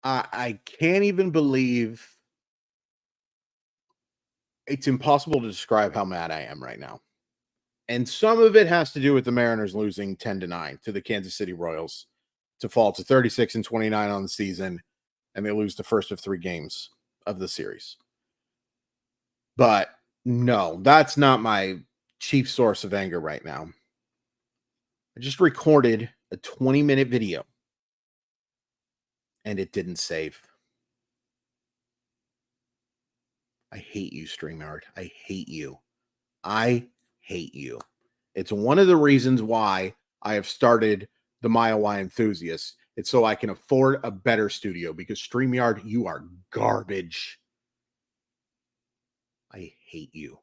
I can't even believe it's impossible to describe how mad I am right now. And some of it has to do with the Mariners losing 10-9 to the Kansas City Royals to fall to 36-29 on the season, and they lose the first of 3 games of the series. But no, that's not my chief source of anger right now. I just recorded a 20-minute video and it didn't save. I hate you, StreamYard. I hate you. I hate you. It's one of the reasons why I have started the MyOI Enthusiast. It's so I can afford a better studio, because StreamYard, you are garbage. I hate you.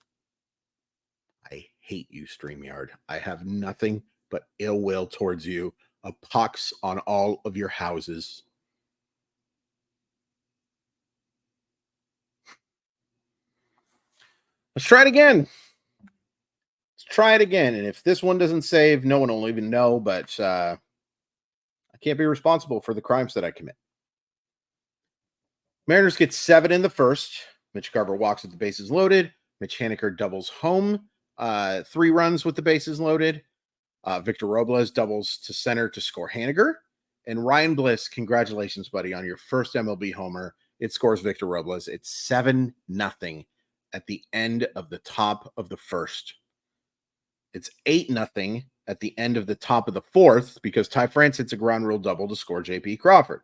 I hate you, StreamYard. I have nothing but ill will towards you. A pox on all of your houses. Let's try it again. Let's try it again. And if this one doesn't save, no one will even know, but I can't be responsible for the crimes that I commit. Mariners get 7 in the first. Mitch Garver walks with the bases loaded. Mitch Haniger doubles home. 3 runs with the bases loaded. Victor Robles doubles to center to score Haniger. And Ryan Bliss, congratulations, buddy, on your first MLB homer. It scores Victor Robles. It's 7-0 at the end of the top of the first. It's 8-0 at the end of the top of the fourth, because Ty France hits a ground rule double to score J.P. Crawford.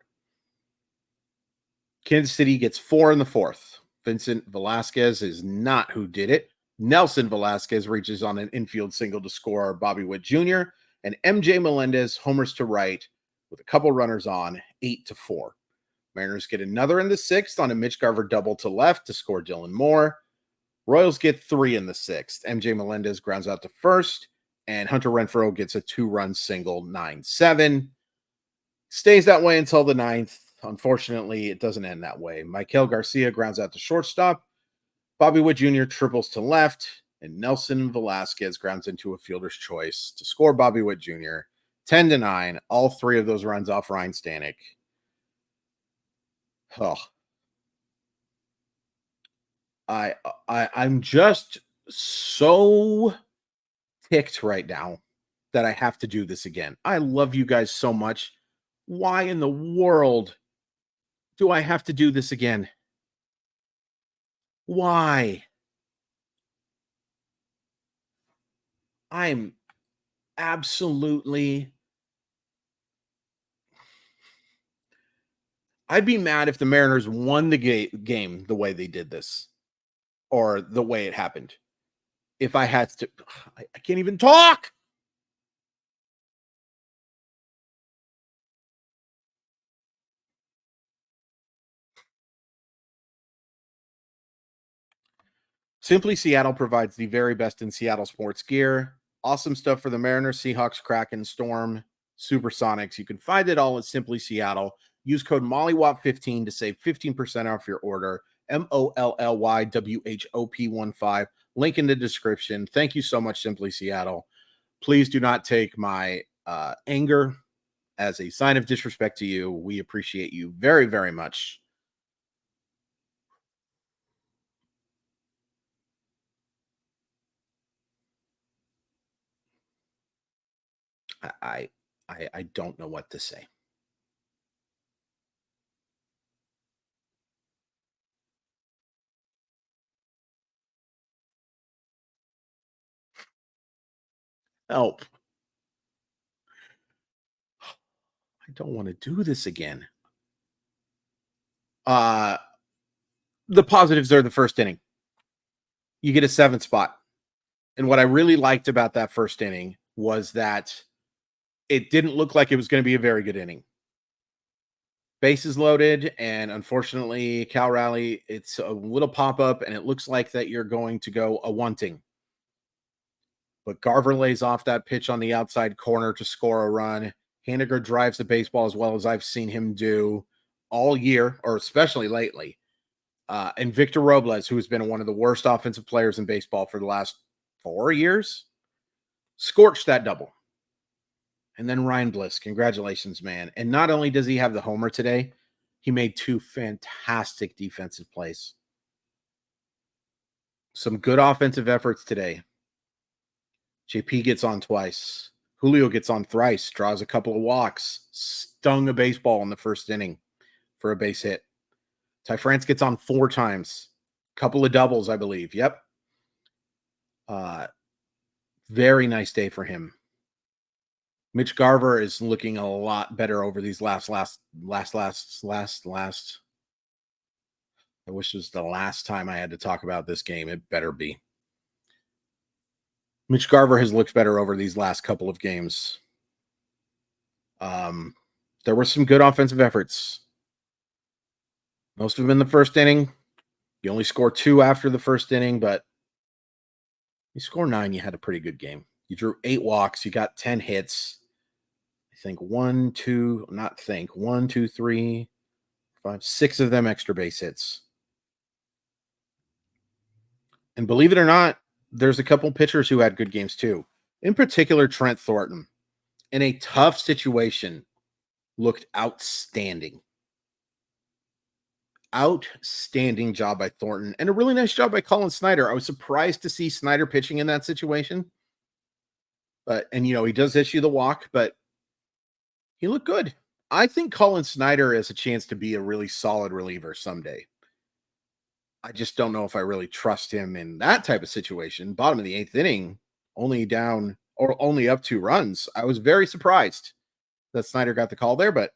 Kansas City gets 4 in the fourth. Vincent Velasquez is not who did it. Nelson Velasquez reaches on an infield single to score Bobby Witt Jr., and MJ Melendez homers to right with a couple runners on, 8-4. Mariners get another in the sixth on a Mitch Garver double to left to score Dylan Moore. Royals get 3 in the sixth. MJ Melendez grounds out to first, and Hunter Renfroe gets a 2-run single, 9-7. Stays that way until the ninth. Unfortunately, it doesn't end that way. Michael Garcia grounds out to shortstop. Bobby Witt Jr. triples to left, and Nelson Velasquez grounds into a fielder's choice to score Bobby Witt Jr. 10-9. All 3 of those runs off Ryan Stanek. Oh, I'm just so ticked right now that I have to do this again. I love you guys so much. Why in the world do I have to do this again? Why? I'm absolutely... I'd be mad if the Mariners won the game the way they did this, or the way it happened. If I had to... I can't even talk! Simply Seattle provides the very best in Seattle sports gear. Awesome stuff for the Mariners, Seahawks, Kraken, Storm, Supersonics. You can find it all at Simply Seattle. Use code MOLLYWOP15 to save 15% off your order. MOLLYWHOP15. Link in the description. Thank you so much, Simply Seattle. Please do not take my anger as a sign of disrespect to you. We appreciate you very, very much. I don't know what to say. Help. I don't want to do this again. The positives are the first inning. You get a 7th spot. And what I really liked about that first inning was that it didn't look like it was going to be a very good inning. Bases loaded, and unfortunately, Cal Raleigh, it's a little pop-up, and it looks like that you're going to go a bunting. But Garver lays off that pitch on the outside corner to score a run. Haniger drives the baseball as well as I've seen him do all year, or especially lately. And Victor Robles, who has been one of the worst offensive players in baseball for the last 4 years, scorched that double. And then Ryan Bliss, congratulations, man. And not only does he have the homer today, He made two fantastic defensive plays. Some good offensive efforts today. JP gets on twice. Julio gets on thrice, draws a couple of walks, stung a baseball in the first inning for a base hit. Ty France gets on 4 times, couple of doubles, I believe. Yep. Very nice day for him. Mitch Garver is looking a lot better over these last. I wish it was the last time I had to talk about this game. It better be. Mitch Garver has looked better over these last couple of games. There were some good offensive efforts. Most of them in the first inning. You only score 2 after the first inning, but you score 9, you had a pretty good game. You drew 8 walks. You got 10 hits. I think 1, 2, 3, 5, 6 of them extra base hits. And believe it or not, there's a couple pitchers who had good games too. In particular, Trent Thornton, in a tough situation, looked outstanding. Outstanding job by Thornton, and a really nice job by Colin Snyder. I was surprised to see Snyder pitching in that situation. And he does issue the walk, but he looked good. I think Colin Snyder has a chance to be a really solid reliever someday. I just don't know if I really trust him in that type of situation. Bottom of the 8th inning, only down or only up 2 runs. I was very surprised that Snyder got the call there, but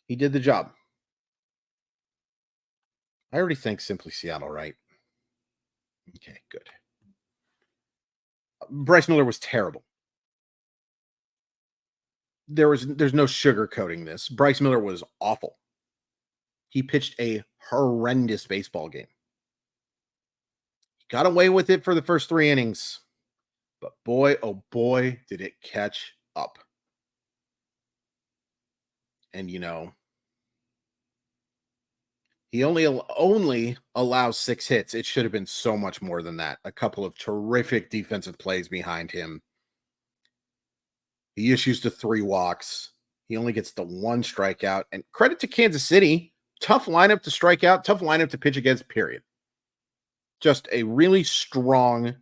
he did the job. I already think Simply Seattle, right? Okay, good. Bryce Miller was terrible. There's no sugarcoating this. Bryce Miller was awful. He pitched a horrendous baseball game. He got away with it for the first 3 innings. But boy, oh boy, did it catch up. And he only allows 6 hits. It should have been so much more than that. A couple of terrific defensive plays behind him. He issues the 3 walks. He only gets the 1 strikeout. And credit to Kansas City. Tough lineup to strike out. Tough lineup to pitch against, period. Just a really strong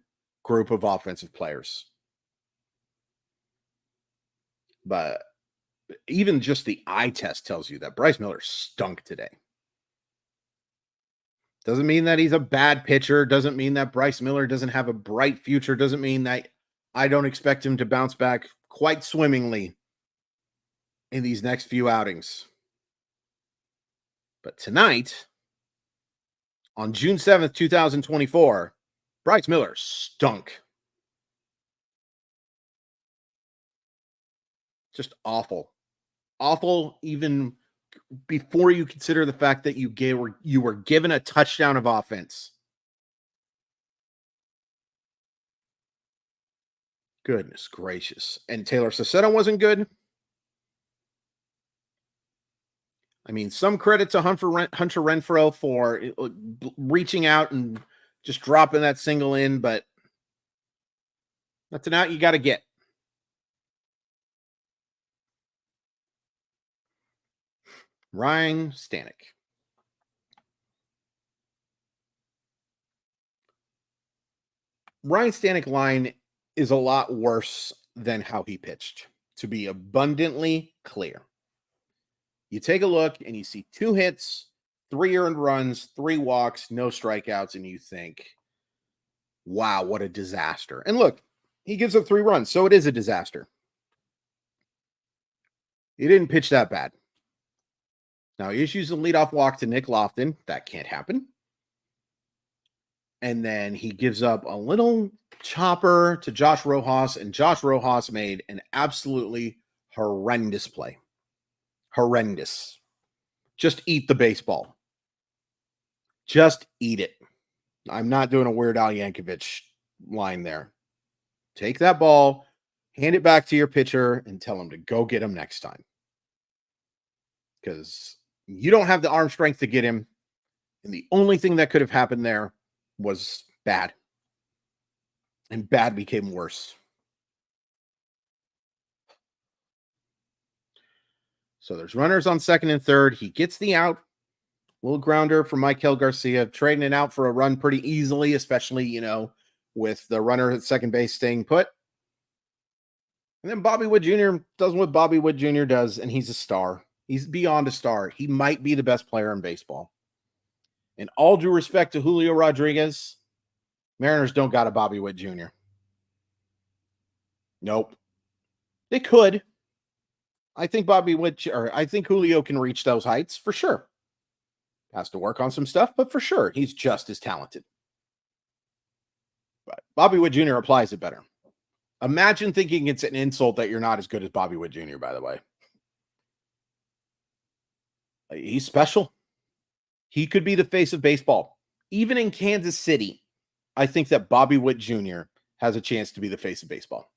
group of offensive players. But even just the eye test tells you that Bryce Miller stunk today. Doesn't mean that he's a bad pitcher. Doesn't mean that Bryce Miller doesn't have a bright future. Doesn't mean that I don't expect him to bounce back quite swimmingly in these next few outings. But tonight, on June 7th, 2024, Bryce Miller stunk. Just awful. Awful even before you consider the fact that you were given a touchdown of offense. Goodness gracious. And Taylor Sacetta wasn't good. I mean, some credit to Hunter Renfroe for reaching out and just dropping that single in, but that's an out you got to get. Ryan Stanek. Ryan Stanek line is a lot worse than how he pitched, to be abundantly clear. You take a look and you see 2 hits, 3 earned runs, 3 walks, no strikeouts, and you think, wow, what a disaster. And look, he gives up 3 runs, so it is a disaster. He didn't pitch that bad. Now, he issues a leadoff walk to Nick Lofton. That can't happen. And then he gives up a little chopper to Josh Rojas, and Josh Rojas made an absolutely horrendous play. Horrendous. Just eat the baseball. Just eat it. I'm not doing a Weird Al Yankovic line there. Take that ball, hand it back to your pitcher, and tell him to go get him next time. Because you don't have the arm strength to get him. And the only thing that could have happened there was bad. And bad became worse. So there's runners on second and third. He gets the out. Little grounder from Michael Garcia, trading it out for a run pretty easily, especially, with the runner at second base staying put. And then Bobby Wood Jr. does what Bobby Wood Jr. does, and he's a star. He's beyond a star. He might be the best player in baseball. And all due respect to Julio Rodriguez, Mariners don't got a Bobby Wood Jr. Nope. They could. I think I think Julio can reach those heights for sure. Has to work on some stuff, but for sure, he's just as talented. But Bobby Wood Jr. applies it better. Imagine thinking it's an insult that you're not as good as Bobby Wood Jr., by the way. He's special. He could be the face of baseball. Even in Kansas City, I think that Bobby Wood Jr. has a chance to be the face of baseball.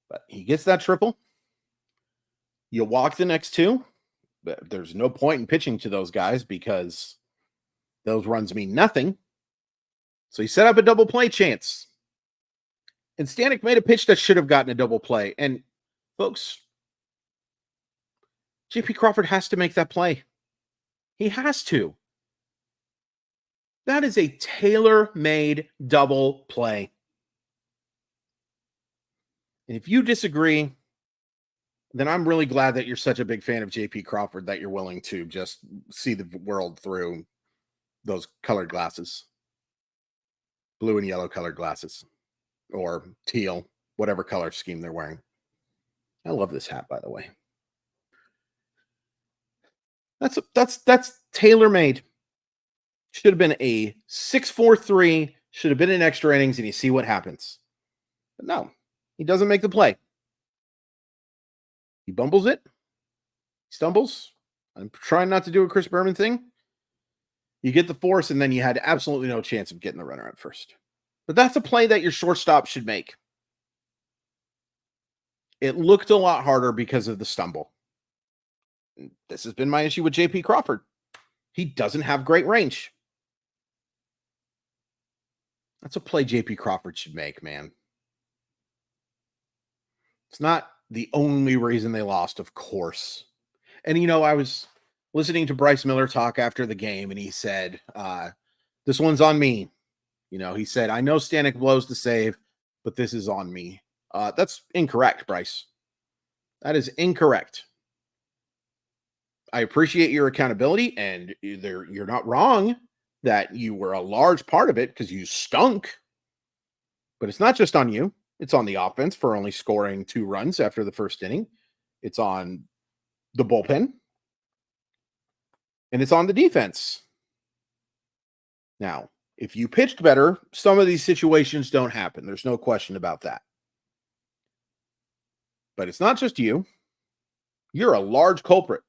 But he gets that triple. You walk the next two. But there's no point in pitching to those guys because those runs mean nothing. So he set up a double play chance. And Stanek made a pitch that should have gotten a double play. And folks, J.P. Crawford has to make that play. He has to. That is a tailor-made double play. And if you disagree, then I'm really glad that you're such a big fan of J.P. Crawford that you're willing to just see the world through those colored glasses. Blue and yellow colored glasses. Or teal, whatever color scheme they're wearing. I love this hat, by the way. That's tailor-made. Should have been a 6-4-3. Should have been in extra innings, and you see what happens. But no, he doesn't make the play. He bumbles it. He stumbles. I'm trying not to do a Chris Berman thing. You get the force, and then you had absolutely no chance of getting the runner at first. But that's a play that your shortstop should make. It looked a lot harder because of the stumble. This has been my issue with J.P. Crawford. He doesn't have great range. That's a play J.P. Crawford should make, man. It's not the only reason they lost, of course. And, I was listening to Bryce Miller talk after the game, and he said, this one's on me. He said, I know Stanek blows the save, but this is on me. That's incorrect, Bryce. That is incorrect. I appreciate your accountability, and you're not wrong that you were a large part of it because you stunk. But it's not just on you. It's on the offense for only scoring 2 runs after the first inning. It's on the bullpen. And it's on the defense. Now, if you pitched better, some of these situations don't happen. There's no question about that. But it's not just you. You're a large culprit.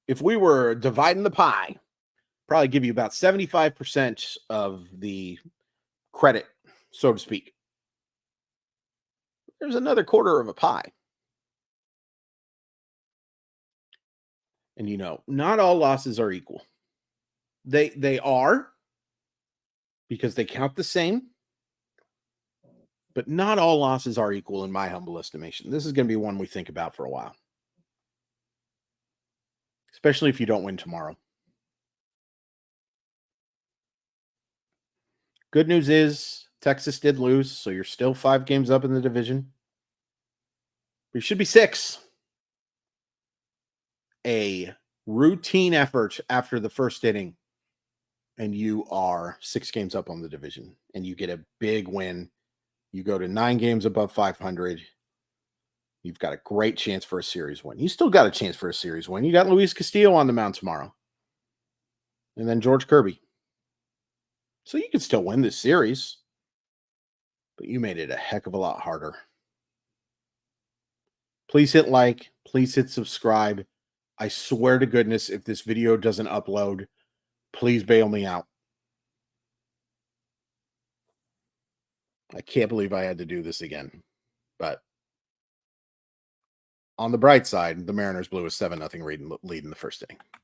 If we were dividing the pie, probably give you about 75% of the credit, so to speak. There's another quarter of a pie. And not all losses are equal. They are, because they count the same. But not all losses are equal in my humble estimation. This is going to be one we think about for a while. Especially if you don't win tomorrow. Good news is Texas did lose, so you're still 5 games up in the division. You should be 6. A routine effort after the first inning, and you are 6 games up on the division, and you get a big win. You go to 9 games above 500. You've got a great chance for a series win. You still got a chance for a series win. You got Luis Castillo on the mound tomorrow. And then George Kirby. So you can still win this series. But you made it a heck of a lot harder. Please hit like. Please hit subscribe. I swear to goodness, if this video doesn't upload, please bail me out. I can't believe I had to do this again. But on the bright side, the Mariners blew a 7-0 lead in the first inning.